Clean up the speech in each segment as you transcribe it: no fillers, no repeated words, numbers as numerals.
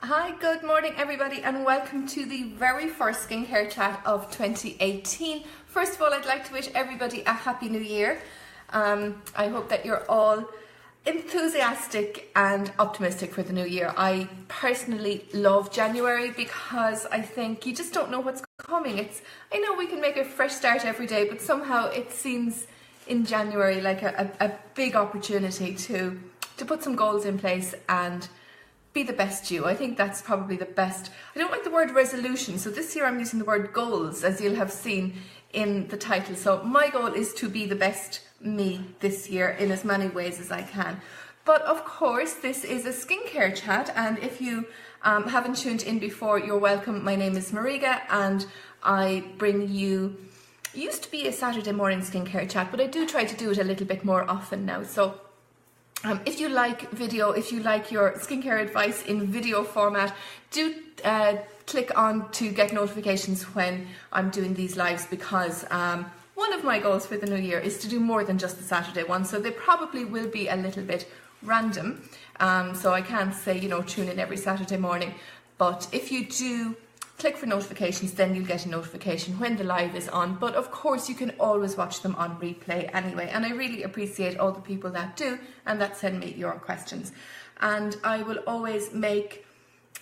Hi, good morning everybody, and welcome to the very first skincare chat of 2018. First of all, I'd like to wish everybody a happy new year. I hope that you're all enthusiastic and optimistic for the new year. I personally love January because I think you just don't know what's coming. I know we can make a fresh start every day, but somehow it seems in January like a big opportunity to put some goals in place and be the best you. I think that's probably the best. I don't like the word resolution, so this year I'm using the word goals, as you'll have seen in the title. So my goal is to be the best me this year in as many ways as I can. But of course, this is a skincare chat, and if you haven't tuned in before, you're welcome. My name is Mariga, and I bring you, it used to be a Saturday morning skincare chat, but I do try to do it a little bit more often now. So if you like video, if you like your skincare advice in video format, do click on to get notifications when I'm doing these lives, because one of my goals for the new year is to do more than just the Saturday one, so they probably will be a little bit random. So I can't say, tune in every Saturday morning, but if you do click for notifications, then you'll get a notification when the live is on. But of course, you can always watch them on replay anyway. And I really appreciate all the people that do and that send me your questions. And I will always make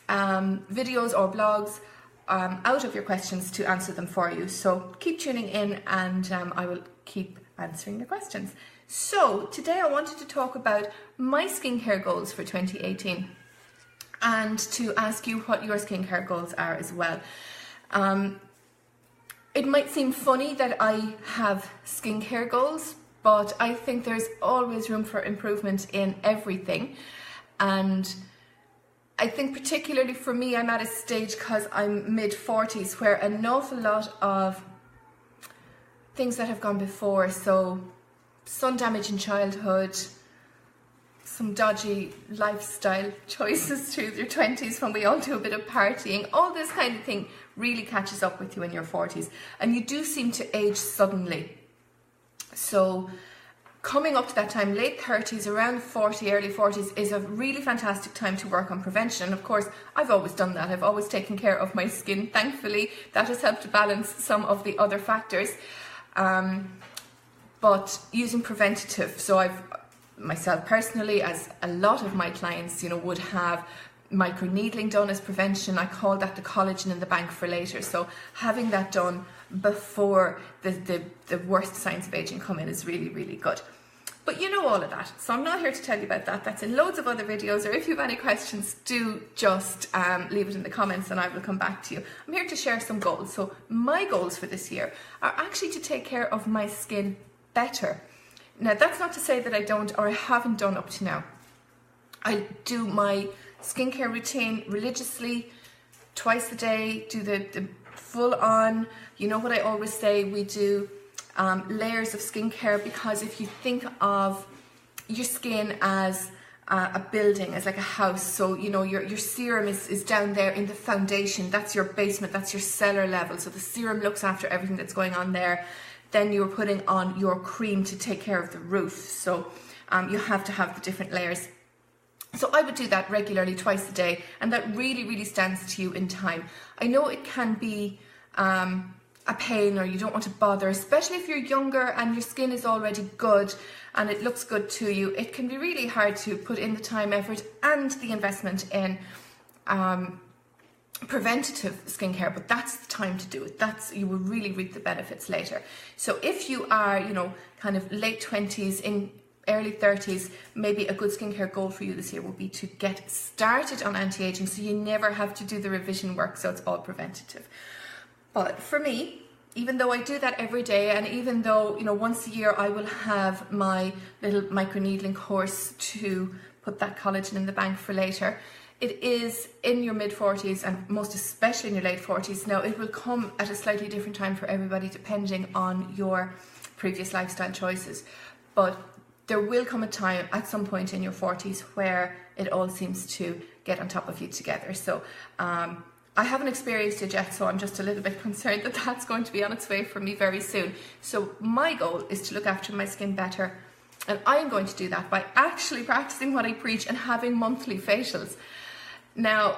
videos or blogs out of your questions to answer them for you. So keep tuning in, and I will keep answering your questions. So today I wanted to talk about my skincare goals for 2018. And to ask you what your skincare goals are as well. It might seem funny that I have skincare goals, but I think there's always room for improvement in everything. And I think particularly for me, I'm at a stage, because I'm mid-40s, where an awful lot of things that have gone before, so sun damage in childhood, some dodgy lifestyle choices through your 20s when we all do a bit of partying, all this kind of thing really catches up with you in your 40s, and you do seem to age suddenly. So coming up to that time, late 30s, around 40, early 40s, is a really fantastic time to work on prevention. And of course, I've always done that. I've always taken care of my skin. Thankfully, that has helped to balance some of the other factors. But using preventative, so myself personally, as a lot of my clients, would have microneedling done as prevention. I call that the collagen in the bank for later. So having that done before the worst signs of aging come in is really, really good. But you know all of that, so I'm not here to tell you about that. That's in loads of other videos, or if you have any questions, do just leave it in the comments and I will come back to you. I'm here to share some goals. So my goals for this year are actually to take care of my skin better. Now, that's not to say that I don't, or I haven't done up to now. I do my skincare routine religiously, twice a day, do the full on, what I always say, we do layers of skincare, because if you think of your skin as a building, as like a house, so your serum is down there in the foundation, that's your basement, that's your cellar level, so the serum looks after everything that's going on there. Then you're putting on your cream to take care of the roof. So you have to have the different layers. So I would do that regularly, twice a day, and that really, really stands to you in time. I know it can be a pain, or you don't want to bother, especially if you're younger and your skin is already good and it looks good to you. It can be really hard to put in the time, effort, and the investment in preventative skincare, but that's the time to do it. You will really reap the benefits later. So if you are, kind of late 20s, in early 30s, maybe a good skincare goal for you this year will be to get started on anti-aging, so you never have to do the revision work, so it's all preventative. But for me, even though I do that every day, and even though, once a year I will have my little microneedling course to put that collagen in the bank for later, it is in your mid-40s, and most especially in your late 40s. Now, it will come at a slightly different time for everybody depending on your previous lifestyle choices. But there will come a time at some point in your 40s where it all seems to get on top of you together. So I haven't experienced it yet, so I'm just a little bit concerned that that's going to be on its way for me very soon. So my goal is to look after my skin better, and I'm going to do that by actually practicing what I preach and having monthly facials. Now,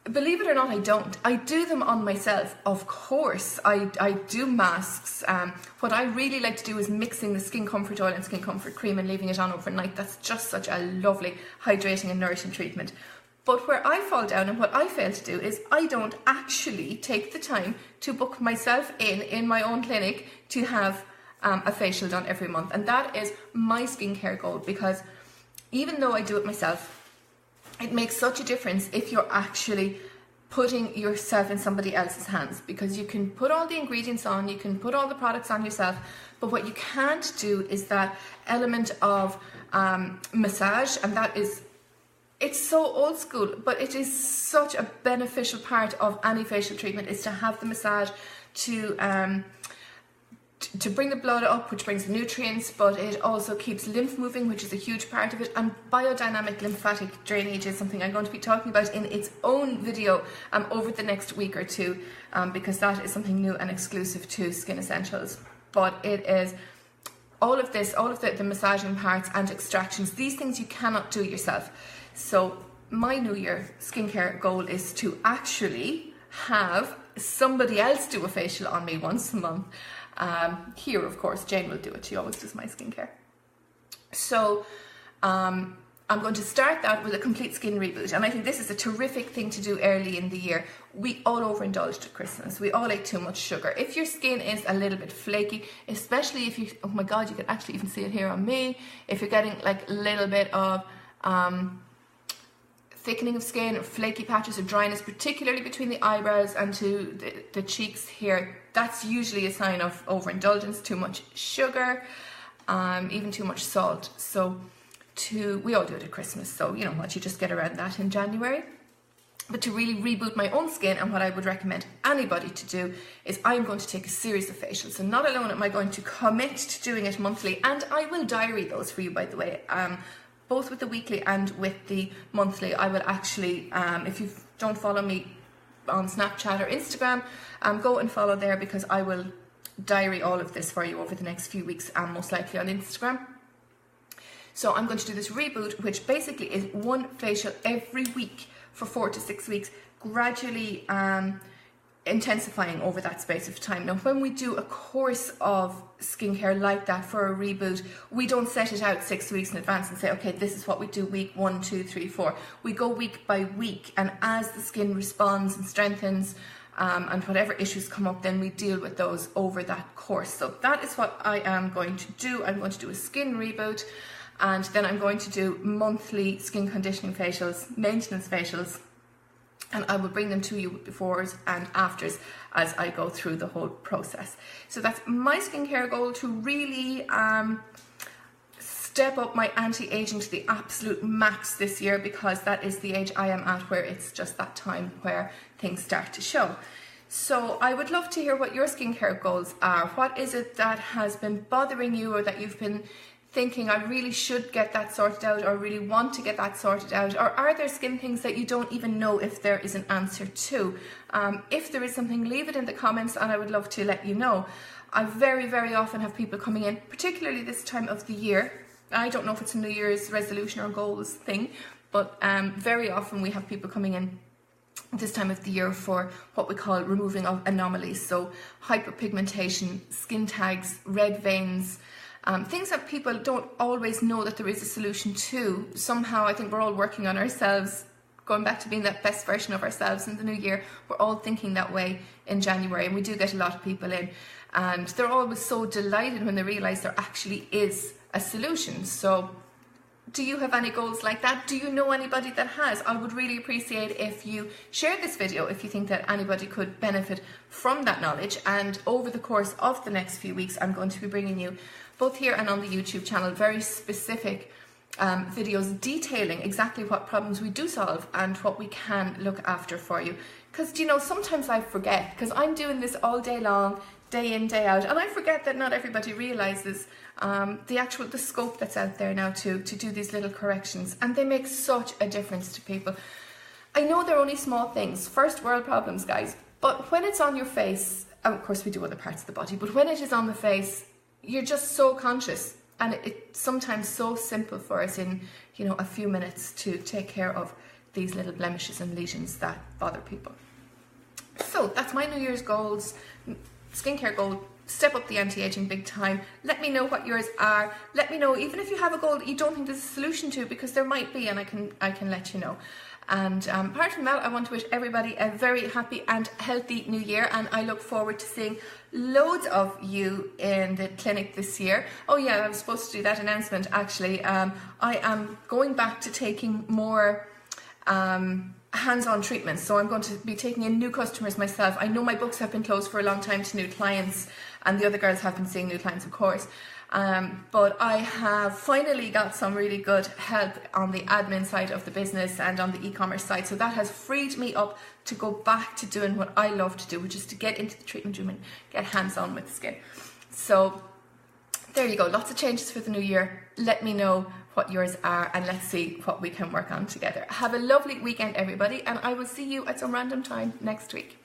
believe it or not, I don't. I do them on myself, of course. I do masks. What I really like to do is mixing the Skin Comfort Oil and Skin Comfort Cream and leaving it on overnight. That's just such a lovely hydrating and nourishing treatment. But where I fall down and what I fail to do is I don't actually take the time to book myself in my own clinic to have a facial done every month. And that is my skincare goal, because even though I do it myself, it makes such a difference if you're actually putting yourself in somebody else's hands, because you can put all the ingredients on, you can put all the products on yourself, but what you can't do is that element of massage, and that is, it's so old school, but it is such a beneficial part of any facial treatment, is to have the massage to bring the blood up, which brings the nutrients, but it also keeps lymph moving, which is a huge part of it. And biodynamic lymphatic drainage is something I'm going to be talking about in its own video over the next week or two, because that is something new and exclusive to Skin Essentials. But it is all of this, all of the massaging parts and extractions, these things you cannot do yourself. So my New Year skincare goal is to actually have somebody else do a facial on me once a month. Here, of course, Jane will do it. She always does my skincare. So I'm going to start that with a complete skin reboot. And I think this is a terrific thing to do early in the year. We all overindulged at Christmas. We all ate too much sugar. If your skin is a little bit flaky, especially if you, oh my God, you can actually even see it here on me. If you're getting like a little bit of thickening of skin, or flaky patches of dryness, particularly between the eyebrows and to the cheeks here, that's usually a sign of overindulgence, too much sugar, even too much salt. So we all do it at Christmas, so you know what, you just get around that in January. But to really reboot my own skin, and what I would recommend anybody to do, is I'm going to take a series of facials. So not alone am I going to commit to doing it monthly, and I will diary those for you, by the way. Both with the weekly and with the monthly. I will actually, if you don't follow me on Snapchat or Instagram, go and follow there, because I will diary all of this for you over the next few weeks, and most likely on Instagram. So I'm going to do this reboot, which basically is one facial every week for 4 to 6 weeks, gradually intensifying over that space of time. Now, when we do a course of skincare like that for a reboot, we don't set it out 6 weeks in advance and say, okay, this is what we do week 1, 2, 3, 4. We go week by week, and as the skin responds and strengthens, and whatever issues come up, then we deal with those over that course. So that is what I am going to do. I'm going to do a skin reboot, and then I'm going to do monthly skin conditioning facials, maintenance facials, and I will bring them to you befores and afters as I go through the whole process. So that's my skincare goal, to really step up my anti-aging to the absolute max this year, because that is the age I am at where it's just that time where things start to show. So I would love to hear what your skincare goals are. What is it that has been bothering you, or that you've been thinking, I really should get that sorted out, or really want to get that sorted out? Or are there skin things that you don't even know if there is an answer to? If there is something, leave it in the comments, and I would love to let you know. I very, very often have people coming in, particularly this time of the year. I don't know if it's a New Year's resolution or goals thing, but very often we have people coming in this time of the year for what we call removing of anomalies. So hyperpigmentation, skin tags, red veins, things that people don't always know that there is a solution to. Somehow I think we're all working on ourselves, going back to being that best version of ourselves in the new year. We're all thinking that way in January, and we do get a lot of people in, and they're always so delighted when they realise there actually is a solution. So do you have any goals like that? Do you know anybody that has? I would really appreciate if you share this video if you think that anybody could benefit from that knowledge. And over the course of the next few weeks, I'm going to be bringing you, both here and on the YouTube channel, very specific videos detailing exactly what problems we do solve and what we can look after for you. Because, you know, sometimes I forget, because I'm doing this all day long, day in, day out, and I forget that not everybody realizes the scope that's out there now to do these little corrections, and they make such a difference to people. I know they're only small things, first world problems, guys, but when it's on your face, and of course we do other parts of the body, but when it is on the face, you're just so conscious, and it's sometimes so simple for us in, you know, a few minutes to take care of these little blemishes and lesions that bother people. So that's my New Year's goals, skincare goal. Step up the anti-aging big time. Let me know what yours are. Let me know even if you have a goal that you don't think there's a solution to, because there might be, and I can let you know. And apart from that, I want to wish everybody a very happy and healthy new year, and I look forward to seeing loads of you in the clinic this year. Oh yeah, I was supposed to do that announcement actually. I am going back to taking more hands-on treatments, so I'm going to be taking in new customers myself. I know my books have been closed for a long time to new clients, and the other girls have been seeing new clients, of course. But I have finally got some really good help on the admin side of the business and on the e-commerce side, so that has freed me up to go back to doing what I love to do, which is to get into the treatment room and get hands-on with the skin. So there you go, lots of changes for the new year. Let me know what yours are, and let's see what we can work on together. Have a lovely weekend, everybody, and I will see you at some random time next week.